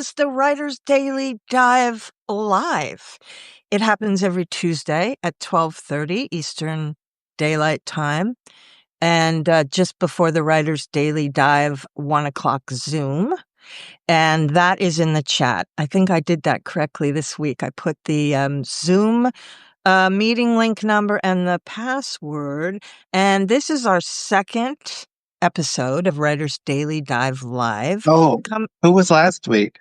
is the Writer's Daily Dive Live. It happens every Tuesday at 12:30 Eastern Daylight Time, and just before the Writer's Daily Dive 1 o'clock Zoom. And that is in the chat. I think I did that correctly this week. I put the Zoom meeting link number and the password. And this is our second episode of Writer's Daily Dive Live. Oh, who was last week?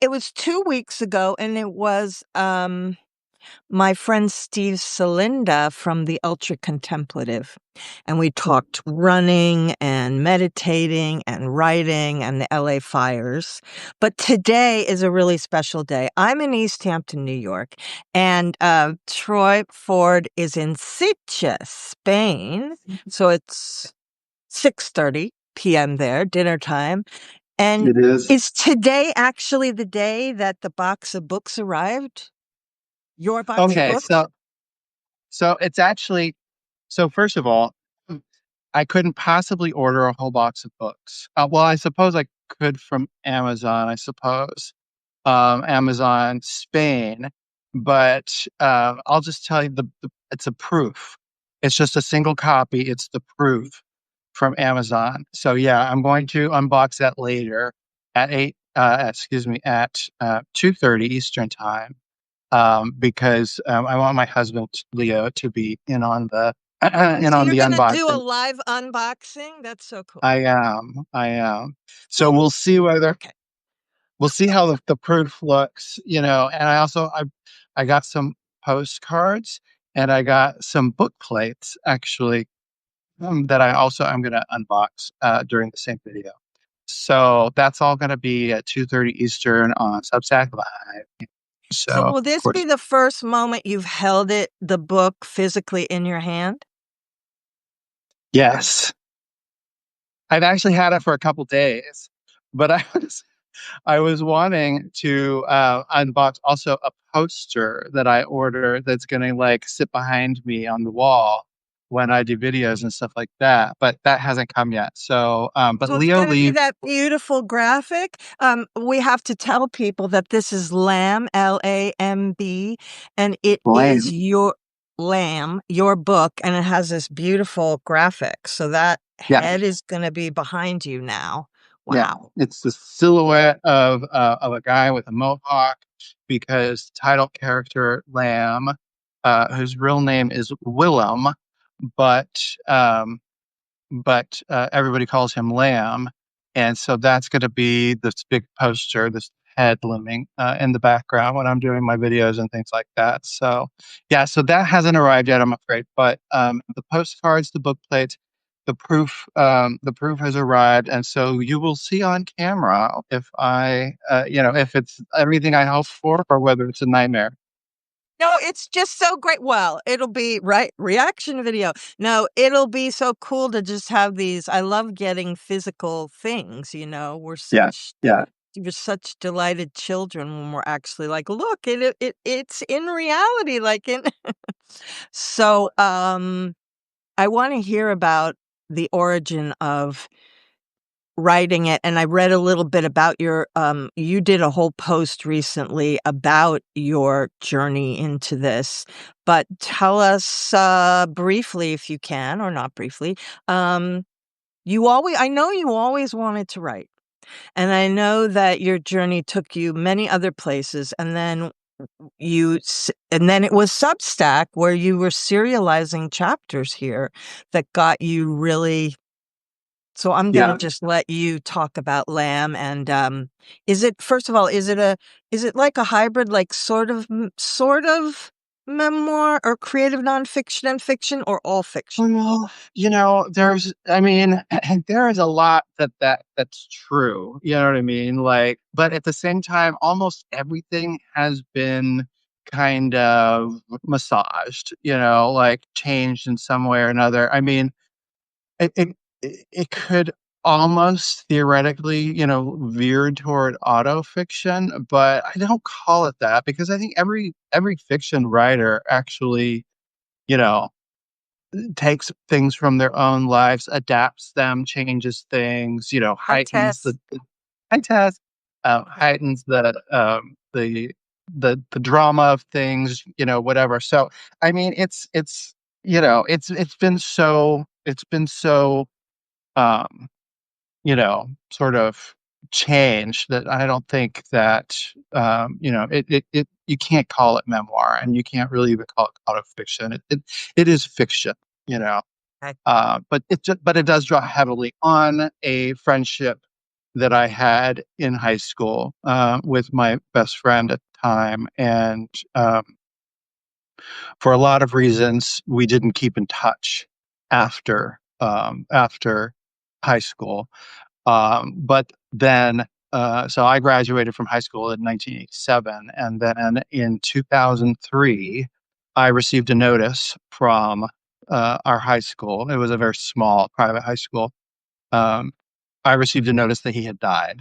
It was 2 weeks ago, and it was my friend Steve Salinda from the Ultra Contemplative. And we talked running and meditating and writing and the LA fires. But today is a really special day. I'm in East Hampton, New York, and Troy Ford is in Sitges, Spain. So it's 6:30 p.m. there, dinner time. And It is. is today actually the day that the box of books arrived? Your box of Okay, books? so it's actually, so first of all, I couldn't possibly order a whole box of books. Well, I suppose I could from Amazon, I suppose. Amazon Spain, but I'll just tell you it's a proof. It's just a single copy. It's the proof from Amazon. So yeah, I'm going to unbox that later at at 2:30 Eastern time, because I want my husband Leo to be in on the in So on you're the going to do a unboxing. live unboxing? That's so cool. I am. So we'll see whether Okay. we'll see how the proof looks, and I got some postcards and I got some book plates actually, that I'm going to unbox during the same video. So that's all going to be at 2:30 Eastern on Substack Live. So So will of this be course, the first moment you've held the book physically in your hand? yes, I've actually had it for a couple days, but I was wanting to unbox also a poster that I ordered that's going to like sit behind me on the wall when I do videos and stuff like that. But that hasn't come yet. So, but So it's Leo going to be leave that beautiful graphic. We have to tell people that this is Lamb, Lamb, and it is blame. your book, and it has this beautiful graphic. So that Yeah, head is going to be behind you now. yeah. Wow. It's the silhouette of a guy with a mohawk because title character Lamb, whose real name is Willem, but um, everybody calls him Lamb, and so that's going to be this big poster, this head looming in the background when I'm doing my videos and things like that. So, yeah, so that hasn't arrived yet, I'm afraid, but the postcards, the book plates, the proof has arrived, and so you will see on camera if it's everything I hoped for or whether it's a nightmare. No, it's just so great. Well, it'll be right reaction video. No, it'll be so cool to just have these. I love getting physical things, We're Yeah, yeah. such delighted children when we're actually like, look, it's in reality, like in So I want to hear about the origin of writing it, and I read a little bit about you did a whole post recently about your journey into this, but tell us briefly, if you can, or not briefly. I know you always wanted to write, and I know that your journey took you many other places, and then it was Substack where you were serializing chapters here that got you really. So I'm gonna Yeah. just let you talk about Lamb, and is it, first of all, is it like a hybrid, like sort of memoir or creative nonfiction and fiction, or all fiction? Well, there is a lot that's true. You know what I mean? Like, but at the same time, almost everything has been kind of massaged, like changed in some way or another. I mean, it it, it could almost theoretically, veer toward auto fiction, but I don't call it that because I think every fiction writer actually, you know, takes things from their own lives, adapts them, changes things, Hi, heightens Tess. hi Tess. heightens the drama of things, whatever. So I mean, it's been so um, sort of changed that I don't think that you can't call it memoir, and you can't really even call it auto fiction. It is fiction, you know. Okay. But it does draw heavily on a friendship that I had in high school with my best friend at the time, and for a lot of reasons, we didn't keep in touch after high school. But then, so I graduated from high school in 1987, and then in 2003, I received a notice from our high school. It was a very small private high school. Um, I received a notice that he had died,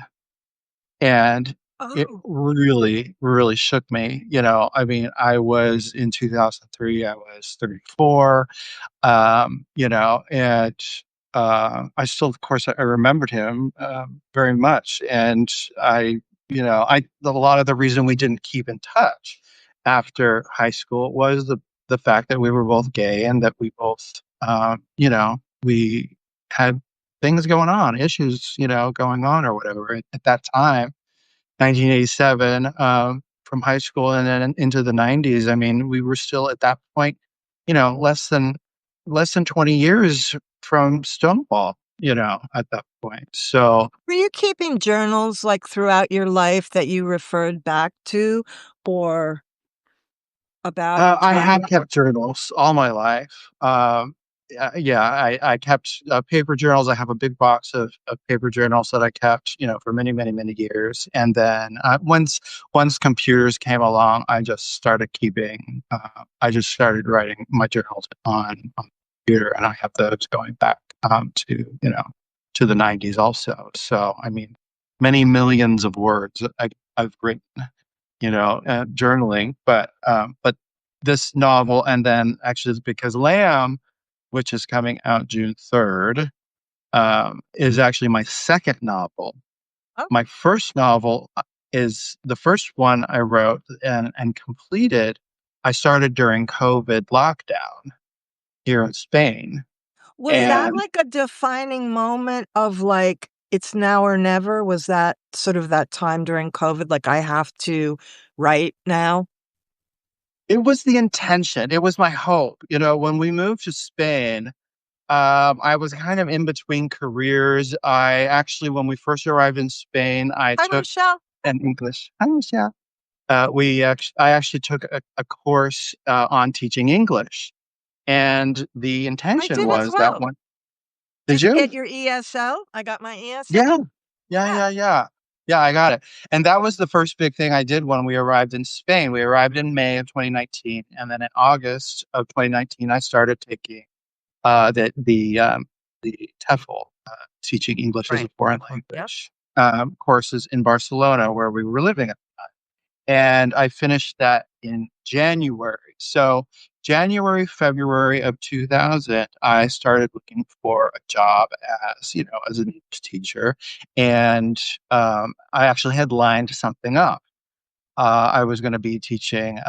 and it Oh. really, really shook me. I mean, I was in 2003, I was 34, and I still, of course, I remembered him very much, and a lot of the reason we didn't keep in touch after high school was the fact that we were both gay and that we both, we had things going on, issues, going on or whatever at that time. 1987, from high school and then into the 90s. I mean, we were still at that point, less than 20 years from Stonewall, at that point. So Were you keeping journals like throughout your life that you referred back to or about I have time? kept journals all my life. Yeah, I kept paper journals. I have a big box of paper journals that I kept, for many, many, many years. And then once computers came along, I just started writing my journals on computer, and I have those going back to the 90s also. So I mean, many millions of words I've written, journaling, but this novel, and then actually it's because Lamb, which is coming out June 3rd, is actually my second novel. Oh, My first novel is the first one I wrote and completed. I started during COVID lockdown here in Spain. was that And like a defining moment of like, it's now or never? Was that sort of that time during COVID? Like, I have to write now? it was the intention. It was my hope. When we moved to Spain, I was kind of in between careers. I actually, when we first arrived in Spain, I Hi, took Michelle. an English. Hi, Michelle. I actually took a course on teaching English, and the I intention did as was that well. one. Did Did you you? get your ESL? I got my ESL. Yeah, yeah, Yeah. yeah, yeah. Yeah, I got it. And that was the first big thing I did when we arrived in Spain. We arrived in May of 2019, and then in August of 2019, I started taking the TEFL, teaching English as a Right. foreign Yep. language, courses in Barcelona, where we were living at the time. And I finished that in January. So January, February of 2000, I started looking for a job as an English teacher, and I actually had lined something up. I was going to be teaching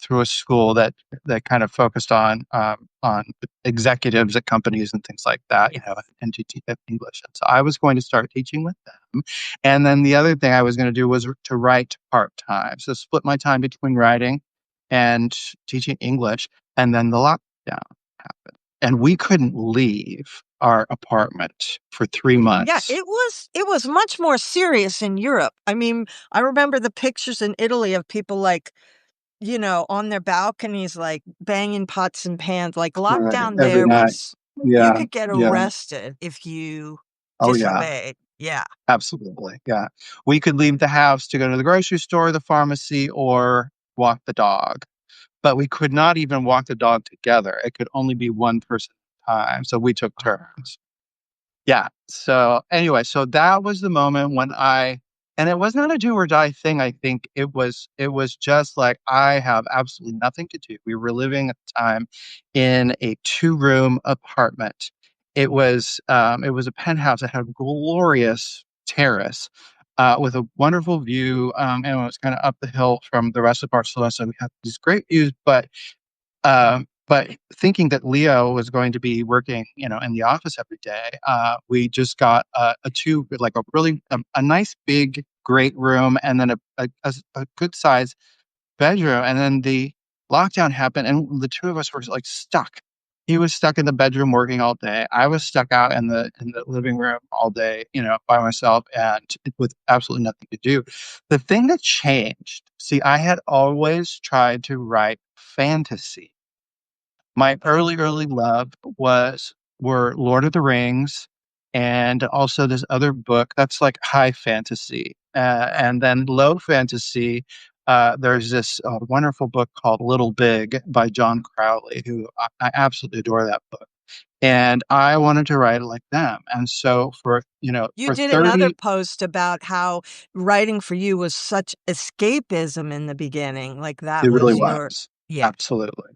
through a school that kind of focused on executives at companies and things like that, Yes. and to teach English. And so I was going to start teaching with them. And then the other thing I was going to do was to write part time. So split my time between writing and teaching English. And then the lockdown happened, and we couldn't leave our apartment for 3 months. Yeah, it was much more serious in Europe. I mean, I remember the pictures in Italy of people like, on their balconies, like banging pots and pans. Like Right. lockdown Every there night. was, you Yeah. could get Yeah. arrested if you Oh, yeah. disobeyed. Yeah. Absolutely. Yeah. We could leave the house to go to the grocery store, the pharmacy, or walk the dog, but we could not even walk the dog together. It could only be one person at a time. So we took turns. Yeah. So anyway, so that was the moment when and it was not a do or die thing. I think it was just like, I have absolutely nothing to do. We were living at the time in a 2-room apartment. It was a penthouse that had a glorious terrace. with a wonderful view. And it was kind of up the hill from the rest of Barcelona. So we had these great views, but thinking that Leo was going to be working, in the office every day, we just got a two, like a really a nice big great room, and then a good size bedroom. And then the lockdown happened, and the two of us were like stuck. He was stuck in the bedroom working all day. I was stuck out in the living room all day, by myself and with absolutely nothing to do. The thing that changed, see, I had always tried to write fantasy. My early love were Lord of the Rings, and also this other book that's like high fantasy. And then low fantasy, there's this wonderful book called Little Big by John Crowley, who I absolutely adore that book. And I wanted to write like them. And so You for did another 30, post about how writing for you was such escapism in the beginning. Like that it really was your, was. yeah. Absolutely.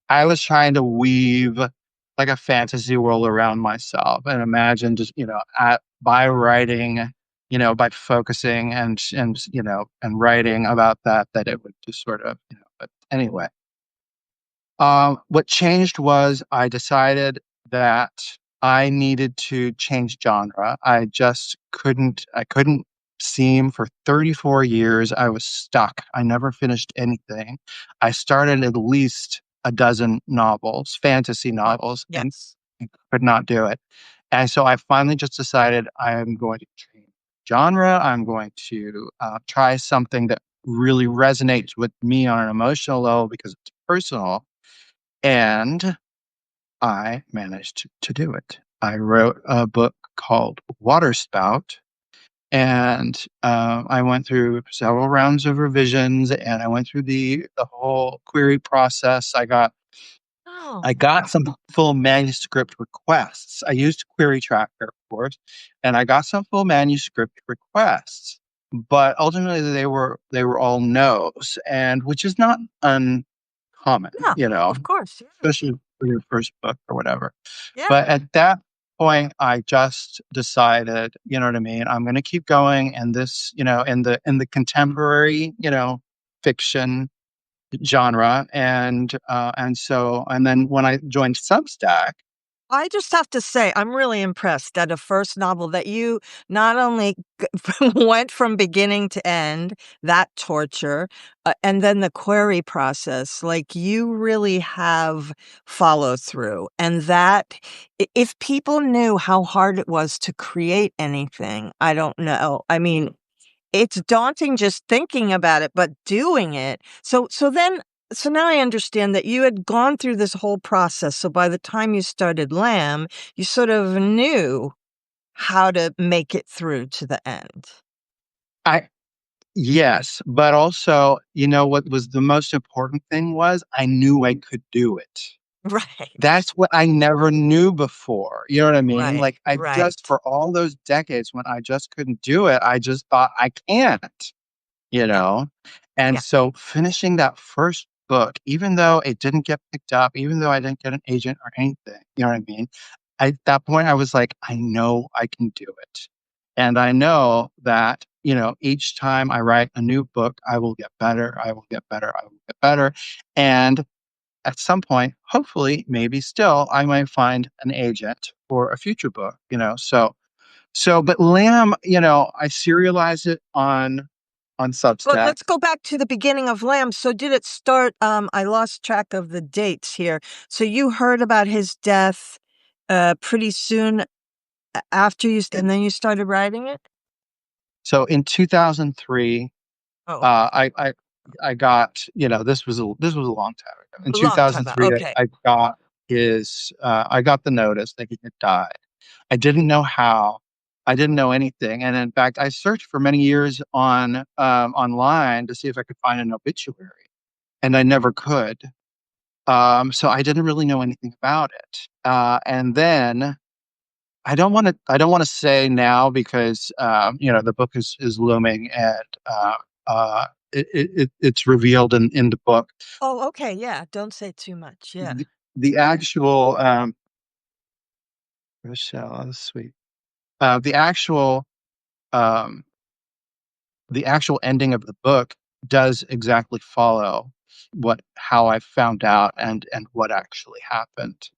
I was trying to weave like a fantasy world around myself and imagine just, by writing, by focusing and writing about that it would just sort of, but anyway. What changed was I decided that I needed to change genre. I couldn't seem for 34 years. I was stuck. I never finished anything. I started at least a dozen novels, fantasy Oh, novels, and yes. could not do it. And so I finally just decided I am going to change genre. I'm going to try something that really resonates with me on an emotional level because it's personal, and I managed to do it. I wrote a book called Waterspout, and I went through several rounds of revisions, and I went through the whole query process. I Oh, got some full manuscript requests. I used Query Tracker, of course, and I got some full manuscript requests. But ultimately, they were all no's, and which is not uncommon, yeah, of course. Yeah. especially for your first book or whatever. Yeah. But at that point, I just decided, you know what I mean? I'm going to keep going in this, in the contemporary, fiction genre, and then when I joined Substack. I just have to say, I'm really impressed at a first novel that you not only went from beginning to end, that torture, and then the query process. Like you really have follow through. And that, if people knew how hard it was to create anything, I don't know. I mean, it's daunting just thinking about it, but doing it. So now I understand that you had gone through this whole process. So by the time you started Lamb, you sort of knew how to make it through to the end. I Yes, but also, what was the most important thing was I knew I could do it. Right. That's what I never knew before. You know what I mean? Right. Like I just Right. for all those decades when I just couldn't do it, I just thought I can't. you Yeah. know? And Yeah. so finishing that first book, even though it didn't get picked up, even though I didn't get an agent or anything, you know what I mean? At that point, I was like, I know I can do it. And I know that, each time I write a new book, I will get better. I will get better. I will get better. And at some point, hopefully, maybe still, I might find an agent for a future book, but Lamb, I serialized it on But Substack. let's go back to the beginning of Lamb. So did it start? I lost track of the dates here. So you heard about his death pretty soon after and then you started writing it? So in 2003, Oh, I got, this was a long time ago. In a long time out. 2003, Okay. I got the notice that he had died. I didn't know how. I didn't know anything. And in fact, I searched for many years online to see if I could find an obituary, and I never could. So I didn't really know anything about it. And then I don't want to say now because the book is looming, and it's revealed in the book. Oh, okay. Yeah. Don't say too much. Yeah. The actual Rochelle, oh, sweet. The actual um the actual ending of the book does exactly follow what how I found out and what actually happened.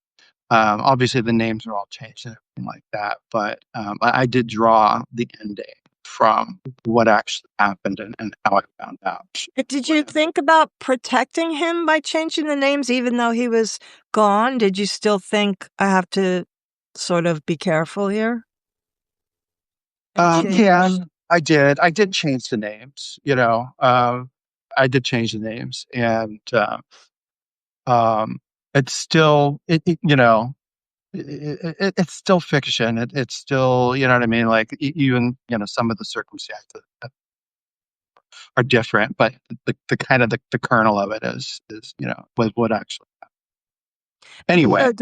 Obviously, the names are all changed and everything like that, but I did draw the ending from what actually happened and how I found out. Did you think about protecting him by changing the names even though he was gone? Did you still think I have to sort of be careful here and Yeah, change? I did. I did change the names. I did change the names, and um, it's still it's still fiction. It's still, you know what I mean? Like even, some of the circumstances are different, but the kind of the kernel of it is, was what actually. Anyway, um,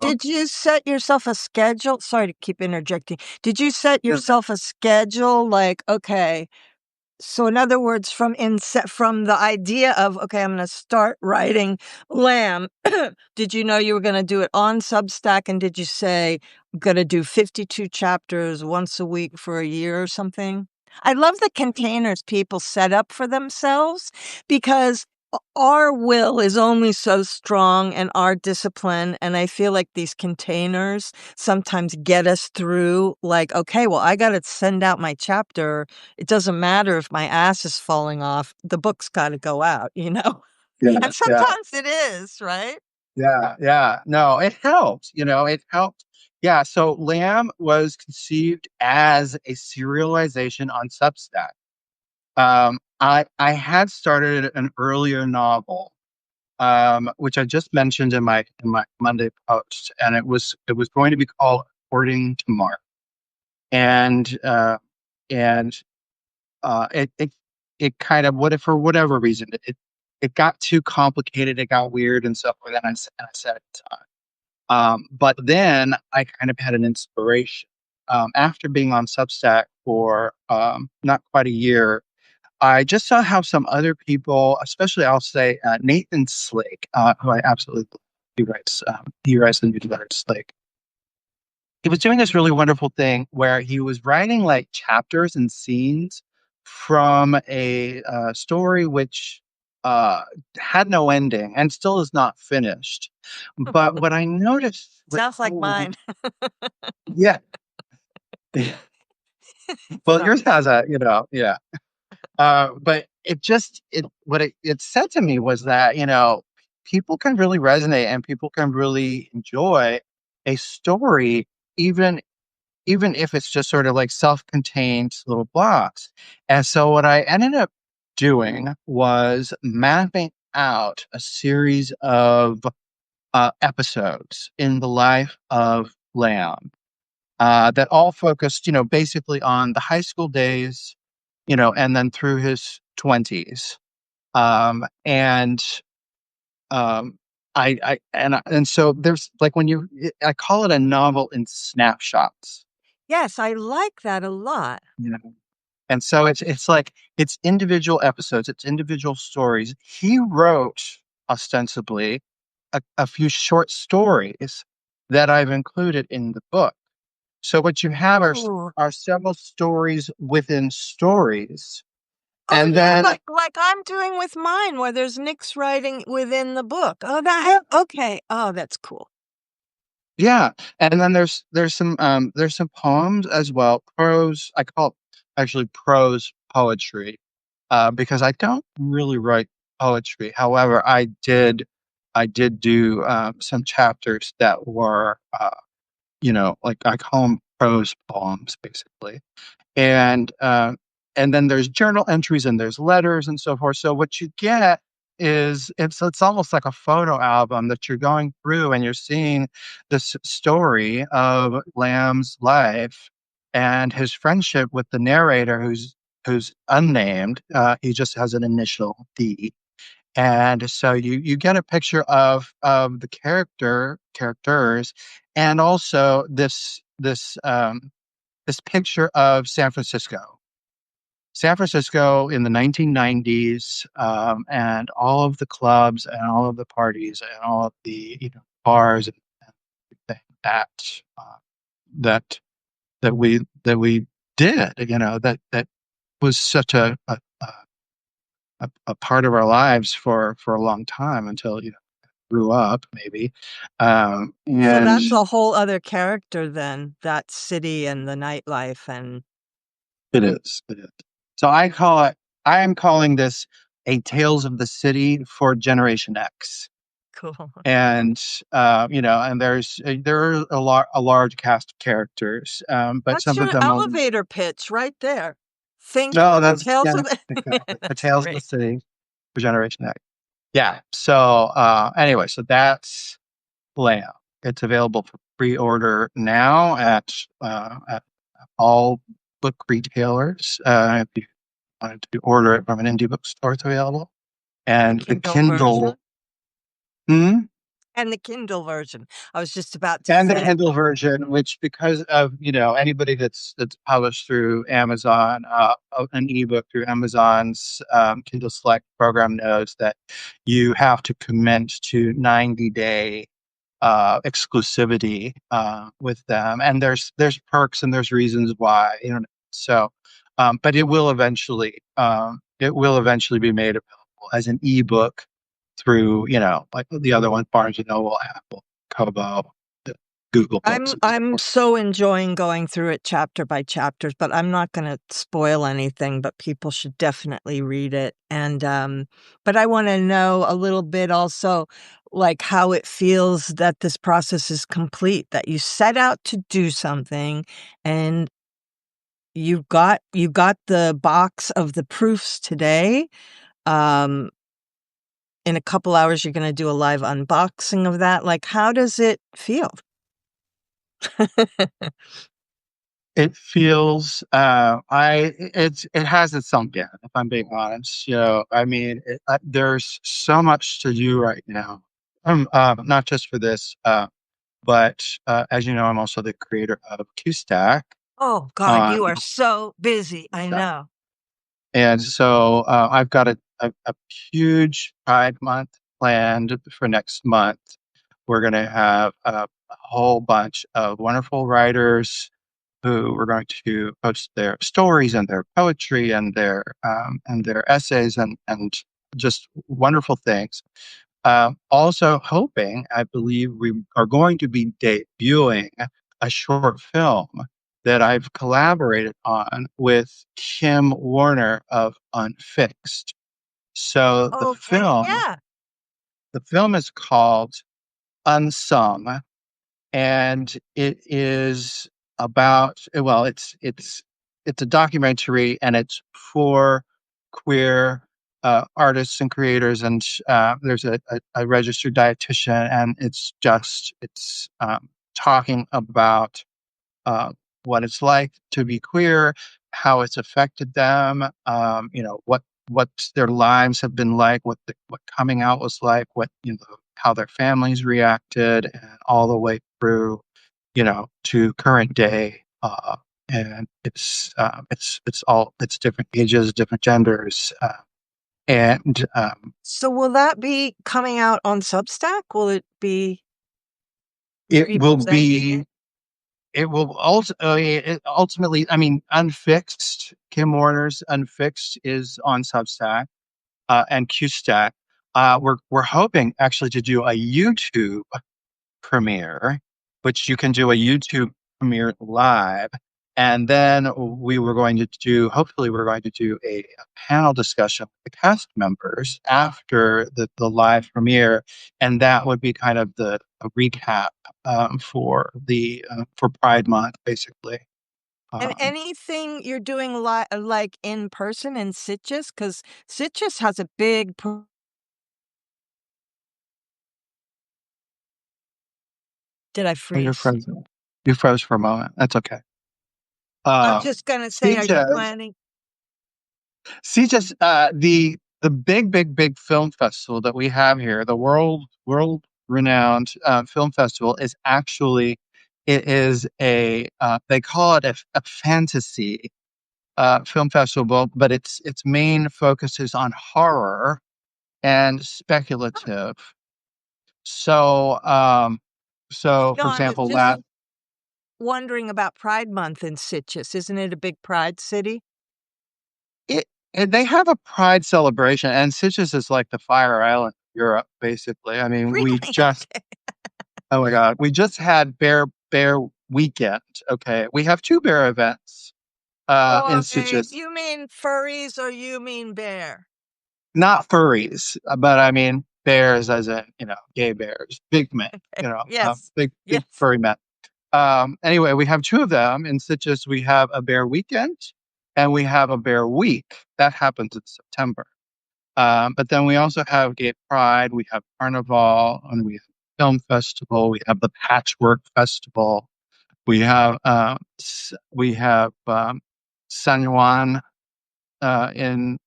Did you set yourself a schedule? Sorry to keep interjecting. Did you set yeah, yourself a schedule like, okay, so in other words, from the idea of, okay, I'm going to start writing Lamb, did you know you were going to do it on Substack? And did you say, I'm going to do 52 chapters once a week for a year or something? I love the containers people set up for themselves because our will is only so strong and our discipline. And I feel like these containers sometimes get us through, like, okay, well, I got to send out my chapter. It doesn't matter if my ass is falling off. The book's got to go out, you know? yeah, And yeah, sometimes it is, right? yeah, yeah. No, it helped. It helped. Yeah. So Lamb was conceived as a serialization on Substack. I had started an earlier novel, which I just mentioned in my Monday post, and it was going to be called According to Mark, and and it kind of, what if for whatever reason it got too complicated, it got weird and stuff like that. And I said, but then I kind of had an inspiration after being on Substack for not quite a year. I just saw how some other people, especially I'll say Nathan Slake, who I absolutely love. He writes the newsletter Slake. He was doing this really wonderful thing where he was writing like chapters and scenes from a story which uh, had no ending and still is not finished. But what I noticed, Sounds like mine. yeah, well, So, yours has yeah. But what it said to me was that, people can really resonate and people can really enjoy a story, even even if it's just sort of like self-contained little blocks. And so what I ended up doing was mapping out a series of episodes in the life of Lamb that all focused, basically on the high school days, and then through his 20s. And and so there's like I call it a novel in snapshots. yes, I like that a lot. You know, and so it's like it's individual episodes, it's individual stories. He wrote ostensibly a few short stories that I've included in the book. So what you have Ooh. are several stories within stories. Oh And yeah, then like I'm doing with mine, where there's Nick's writing within the book. Oh, that okay. Oh, that's cool. yeah, and then there's some poems as well. Prose, I call it actually prose poetry, because I don't really write poetry. However, I did do some chapters that were, like I call them prose poems, basically. And and then there's journal entries and there's letters and so forth. So what you get is it's almost like a photo album that you're going through and you're seeing this story of Lamb's life and his friendship with the narrator who's unnamed. He just has an initial D. And so you get a picture of the characters, and also this picture of San Francisco. San Francisco in the 1990s, and all of the clubs and all of the parties and all of the bars and everything uh, that that we did. was such a part of our lives for a long time until you know grew up maybe, So and that's a whole other character then, that city and the nightlife and it is. So I am calling this a Tales of the City for Generation X. cool. And you know, and there are a large cast of characters, but That's some of your them only. elevator pitch right there. Think No, that's Tales yeah, of the exactly. A That's Tales of the great. City for Generation X. Yeah. So anyway, so that's Lamb. It's available for pre-order now at all book retailers. If you wanted to order it from an indie bookstore, it's available. And the And the Kindle version? Kindle. Hmm? And the Kindle version. I was just about to And the say. Kindle version, which because of you know anybody that's published through Amazon, an ebook through Amazon's Kindle Select program knows that you have to commit to 90-day exclusivity with them, and there's perks and there's reasons why you know. So, but it will eventually be made available as an ebook through you know like the other ones, Barnes and Noble, Apple, Kobo, Google Books, and so I'm forth. so enjoying going through it chapter by chapters, but I'm not going to spoil anything, but people should definitely read it. And but I want to know a little bit also like how it feels that this process is complete, that you set out to do something and you got the box of the proofs today. Um in a couple hours you're going to do a live unboxing of that. Like how does it feel? It feels it hasn't sunk in, if I'm being honest. You know, I mean, there's so much to do right now. Not just for this, but as you know, I'm also the creator of QStack Oh God, on you are so busy. I stuff. know. And so I've got a huge Pride Month planned for next month. We're going to have a whole bunch of wonderful writers who were going to post their stories and their poetry and their essays and just wonderful things. Also, hoping, I believe we are going to be debuting a short film that I've collaborated on with Kim Warner of Unfixed. So Okay, yeah. the film is called Unsung, and it is about well it's a documentary and it's for queer artists and creators and there's a registered dietitian and it's talking about uh, what it's like to be queer, how it's affected them, you know, what their lives have been like, what coming out was like, what you know, how their families reacted, and all the way through, you know, to current day. And it's different ages, different genders, and So will that be coming out on Substack? Will it be it people will saying, be It will also ultimately, I mean, Unfixed, Kim Warner's Unfixed is on Substack and QStack. We're hoping actually to do a YouTube premiere, which you can do a YouTube premiere live. And then we were going to do, hopefully, we're going to do a panel discussion with the cast members after the live premiere. And that would be kind of the a recap for Pride Month, basically. and Um, anything you're doing like in person in Sitges? Because Sitges has a big. Did I oh, you're freeze? frozen. You froze for a moment. That's okay. I was Uh, just gonna say, are you CJ planning? See, just the big film festival that we have here, the world renowned film festival, is actually it is a they call it a fantasy film festival, but its main focus is on horror and speculative. So so No, for I was example, just wondering about Pride Month in Sitges. Isn't it a big Pride city? And they have a pride celebration, and Sitges is like the Fire Island of Europe, basically. I mean, we Really? just, oh my God, we just had Bear Weekend. Okay, we have two bear events in Boy, Sitges. you mean furries or you mean bear? Not furries, but I mean bears as in, gay bears, big men, Yes. big Yes. furry men. Anyway, we have two of them in Sitges. We have a bear weekend and we have a bear week. That happens in September. But then we also have Gay Pride, we have Carnival, and we have Film Festival, we have the Patchwork Festival, we have San Juan in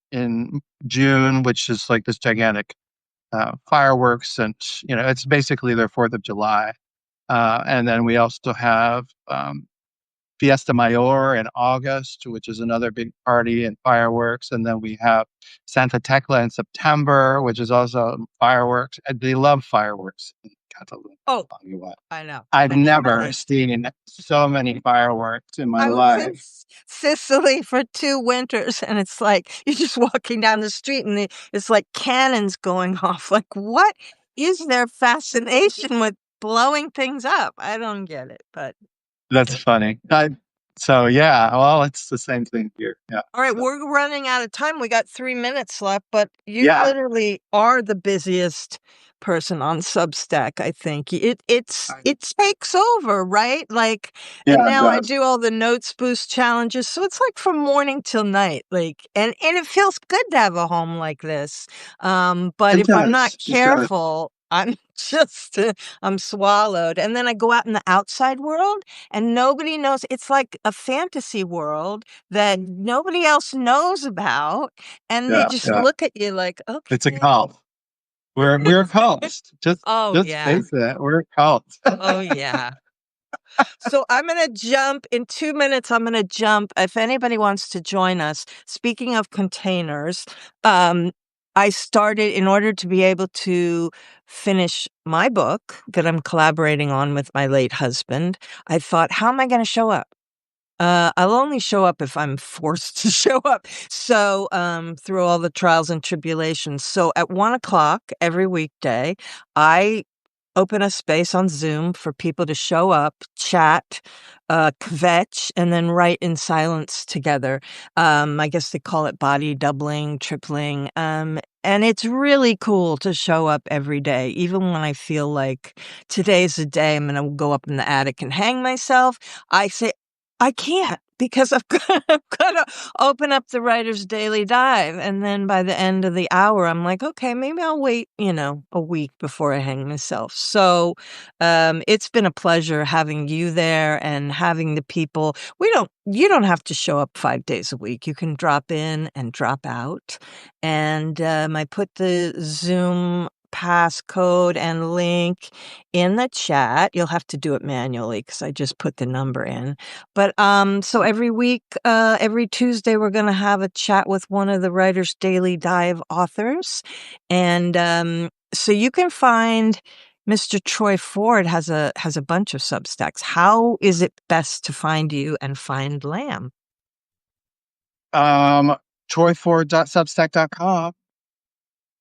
June, which is like this gigantic fireworks, and it's basically their Fourth of July. And then we also have Fiesta Mayor in August, which is another big party and fireworks. And then we have Santa Tecla in September, which is also fireworks. And they love fireworks in Catalunya. Oh, I'll tell you what. I know. I've never Really. seen so many fireworks in my I was in life. Sicily for 2 winters, and it's like you're just walking down the street, and it's like cannons going off. Like, what is their fascination with blowing things up? I don't get it, but That's funny. So yeah, well, it's the same thing here. Yeah. all right, So we're running out of time. We got 3 minutes left, but you yeah. literally are the busiest person on Substack, I think. I- It takes over, right? Like, and Yeah, it now I does. do all the notes boost challenges. So it's like from morning till night. Like, and it feels good to have a home like this. But It if I'm not does. It does. careful, I'm just I'm swallowed. And then I go out in the outside world and nobody knows. It's like a fantasy world that nobody else knows about, and they Yeah, just yeah. look at you like, It's a "Okay." cult. We're a cult. Just Oh, just yeah. face it. We're a cult. Oh, yeah. So I'm gonna jump in 2 minutes, I'm gonna jump if anybody wants to join us. Speaking of containers, um, I started in order to be able to finish my book that I'm collaborating on with my late husband, I thought, "How am I gonna show up?" I'll only show up if I'm forced to show up. So, through all the trials and tribulations. So at 1 o'clock every weekday, I open a space on Zoom for people to show up, chat, kvetch, and then write in silence together. I guess they call it body doubling, tripling. And it's really cool to show up every day, even when I feel like today's the day I'm going to go up in the attic and hang myself. I say, I can't because I've got to open up the Writer's Daily Dive. And then by the end of the hour, I'm like, okay, maybe I'll wait, a week before I hang myself. So it's been a pleasure having you there and having the people. You don't have to show up 5 days a week. You can drop in and drop out. And I put the Zoom passcode and link in the chat. You'll have to do it manually because I just put the number in. But so every week, every Tuesday, we're going to have a chat with one of the Writer's Daily Dive authors, and so you can find Mr. Troy Ford has a bunch of Substacks. How is it best to find you and find Lamb? troyford.substack.com.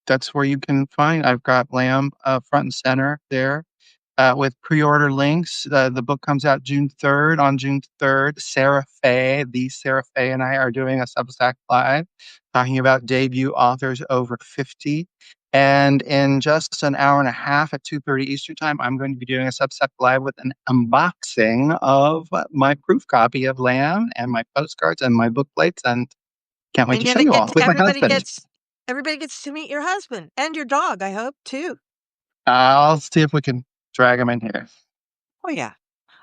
That's where you can find. I've got Lamb front and center there with pre-order links. The book comes out June 3rd. On June 3rd, Sarah Fay, and I are doing a Substack Live talking about debut authors over 50. And in just an hour and a half at 2:30 Eastern Time, I'm going to be doing a Substack Live with an unboxing of my proof copy of Lamb and my postcards and my book plates. And can't wait And to show you all with my husband. everybody gets to meet your husband and your dog, I hope, too. I'll see if we can drag him in here. Oh, yeah.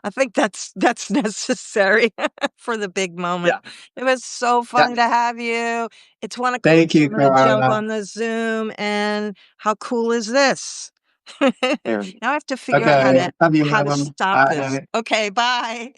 I think that's necessary for the big moment. Yeah. It was so Yeah. fun to have you. It's 1 o'clock. Thank you, I'm gonna jump Kara. on the Zoom, and how cool is this? Here. Now I have to figure out Okay. Love you, how to madam. stop this. Bye. Okay, bye.